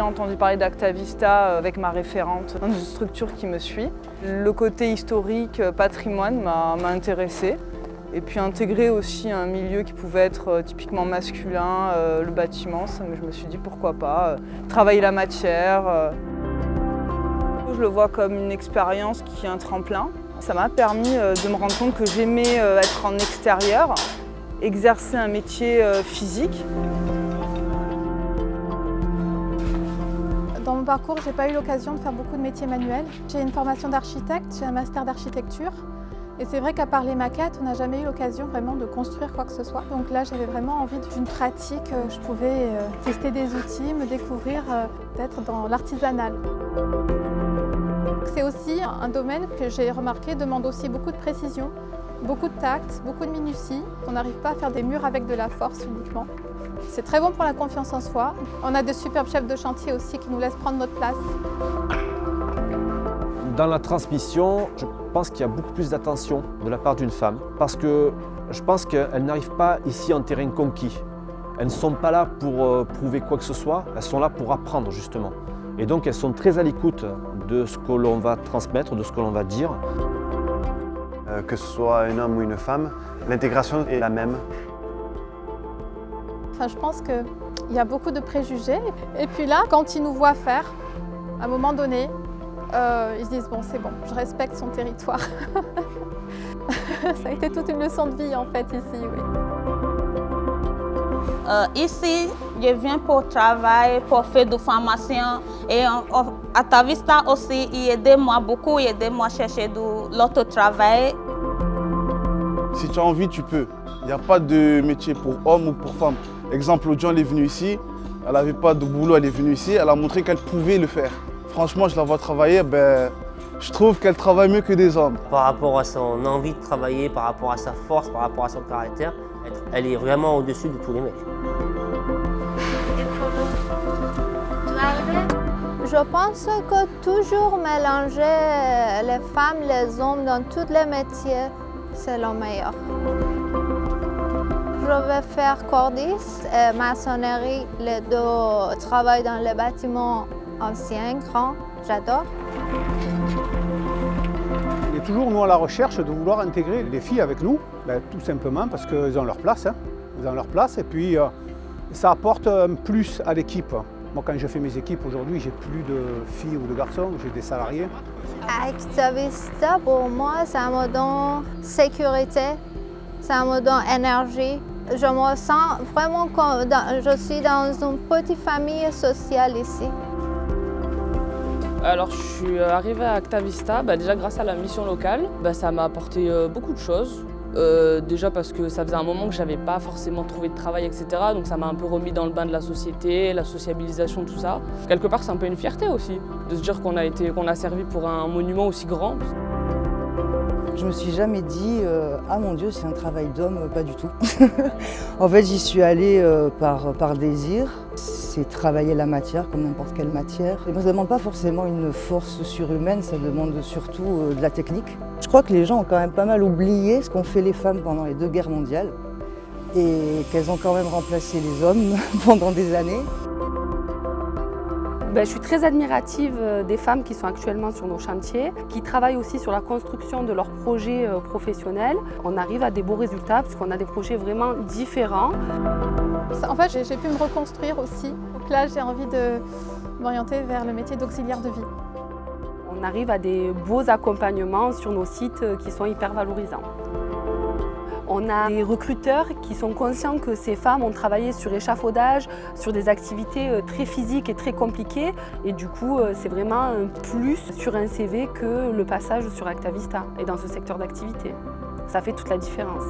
ayant entendu parler d'Actavista avec ma référente dans une structure qui me suit, le côté historique, patrimoine m'a intéressée. Et puis intégrer aussi un milieu qui pouvait être typiquement masculin, le bâtiment, je me suis dit pourquoi pas, travailler la matière. Je le vois comme une expérience qui est un tremplin. Ça m'a permis de me rendre compte que j'aimais être en extérieur, exercer un métier physique. Dans mon parcours, je n'ai pas eu l'occasion de faire beaucoup de métiers manuels. J'ai une formation d'architecte, j'ai un master d'architecture. Et c'est vrai qu'à part les maquettes, on n'a jamais eu l'occasion vraiment de construire quoi que ce soit. Donc là, j'avais vraiment envie d'une pratique. Je pouvais tester des outils, me découvrir peut-être dans l'artisanal. C'est aussi un domaine que j'ai remarqué demande aussi beaucoup de précision, beaucoup de tact, beaucoup de minutie. On n'arrive pas à faire des murs avec de la force uniquement. C'est très bon pour la confiance en soi. On a de superbes chefs de chantier aussi qui nous laissent prendre notre place. Dans la transmission, je pense qu'il y a beaucoup plus d'attention de la part d'une femme parce que je pense qu'elles n'arrivent pas ici en terrain conquis. Elles ne sont pas là pour prouver quoi que ce soit, elles sont là pour apprendre justement. Et donc elles sont très à l'écoute de ce que l'on va transmettre, de ce que l'on va dire. Que ce soit un homme ou une femme, l'intégration est la même. Enfin, je pense qu'il y a beaucoup de préjugés. Et puis là, quand ils nous voient faire, à un moment donné, ils se disent bon, c'est bon, je respecte son territoire. Ça a été toute une leçon de vie en fait ici, oui. Ici, je viens pour travailler, pour faire de formation et à Actavista aussi, il aide-moi beaucoup, il aide-moi à chercher de l'autre travail. Si tu as envie, tu peux. Il n'y a pas de métier pour homme ou pour femme. Exemple, l'autre jour, elle est venue ici, elle n'avait pas de boulot, elle est venue ici, elle a montré qu'elle pouvait le faire. Franchement, je la vois travailler, je trouve qu'elle travaille mieux que des hommes. Par rapport à son envie de travailler, par rapport à sa force, par rapport à son caractère, elle est vraiment au-dessus de tous les mecs. Je pense que toujours mélanger les femmes, les hommes dans tous les métiers, c'est le meilleur. Je vais faire cordiste et maçonnerie, les deux travaillent dans les bâtiments anciens, grands, j'adore. On est toujours nous à la recherche de vouloir intégrer les filles avec nous, tout simplement parce qu'elles ont leur place. Elles ont leur place et puis ça apporte un plus à l'équipe. Moi, quand je fais mes équipes aujourd'hui, j'ai plus de filles ou de garçons, j'ai des salariés. Actavista, pour moi, ça me donne sécurité, ça me donne énergie. Je me sens vraiment comme je suis dans une petite famille sociale ici. Alors je suis arrivée à Actavista déjà grâce à la mission locale. Ça m'a apporté beaucoup de choses. Déjà parce que ça faisait un moment que j'avais pas forcément trouvé de travail, etc. Donc ça m'a un peu remis dans le bain de la société, la sociabilisation, tout ça. Quelque part c'est un peu une fierté aussi, de se dire qu'on a servi pour un monument aussi grand. Je me suis jamais dit ah mon Dieu, c'est un travail d'homme, pas du tout. En fait, j'y suis allée par désir. C'est travailler la matière comme n'importe quelle matière. Et ça ne demande pas forcément une force surhumaine, ça demande surtout de la technique. Je crois que les gens ont quand même pas mal oublié ce qu'ont fait les femmes pendant les 2 guerres mondiales et qu'elles ont quand même remplacé les hommes pendant des années. Je suis très admirative des femmes qui sont actuellement sur nos chantiers, qui travaillent aussi sur la construction de leurs projets professionnels. On arrive à des beaux résultats parce qu'on a des projets vraiment différents. En fait, j'ai pu me reconstruire aussi. Donc là, j'ai envie de m'orienter vers le métier d'auxiliaire de vie. On arrive à des beaux accompagnements sur nos sites qui sont hyper valorisants. On a des recruteurs qui sont conscients que ces femmes ont travaillé sur échafaudage, sur des activités très physiques et très compliquées. Et du coup, c'est vraiment un plus sur un CV que le passage sur Actavista et dans ce secteur d'activité. Ça fait toute la différence.